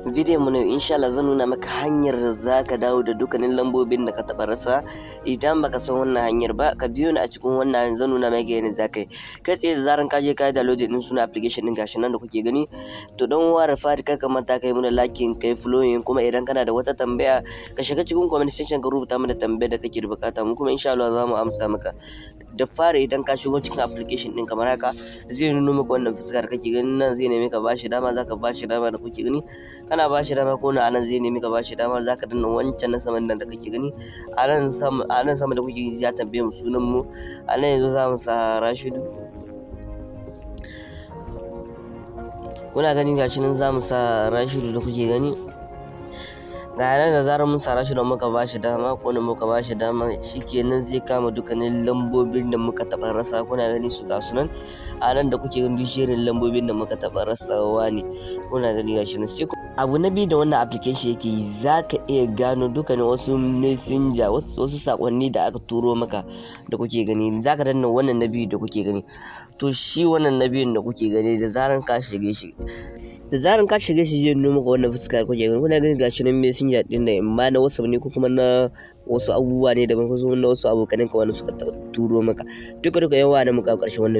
Bidiyon mu ne insha Allah zan nuna maka hanyar da zaka dawo da dukkanin lambobin da ka taɓa rasa. Idan baka san wannan hanyar ba, ka biyo ni a cikin wannan zan nuna maka yadda zaka yi. Kai tsaye da zaran ka je ka yi download din suna application din gashi nan da kuke gani. To don ware fari kar ka manta kai mana liking kai following, kuma idan kana da wata tambaya ka shiga cikin comment section ka rubuta mana tambayar da kake da bukata, mu kuma insha Allah za mu amsa maka. Da fara idan ka shigo cikin application din kamar haka zai nuno maka wannan fuskar kake gani nan, zai nemi ka bashi dama, zaka bashi dama da kuke gani. Kana bashi dama ko na anan zai nemi ka bashi dama, zaka danna wancan na saman nan da kake gani. A nan sama da kuke gani ya tambaye mu sunan mu. A nan yanzu za mu sa Rashidu. Kuna gani gashi nan za mu sa Rashidu da kuke gani. Ga nan da zarar mun sa Rashidu muka bashi dama ko muka bashi dama, shikenan zai kama dukkanin lambobin da muka taɓa rasa. Kuna gani su ga sunan a nan da kuke gani shirin lambobin da muka taɓa rasawa ne. Kuna gani gashi nan. Sai abu na biyu da wannan application yake yi, zaka iya gano dukkanin wasu messenger, wasu sakonni da aka turo maka da kuke gani. Zaka danna wannan na biyu da kuke gani. To shi wannan na biyun da kuke gani da zaran ka shige shi zai nuna maka wannan fuska kuke gani. Kuna gani gashi nan messenger din nan, amma na WhatsApp ne ko kuma na wasu abubuwa ne daban, ko na wasu abokanan ka wanda suka turo maka. Duka yawa da muka karshe wannan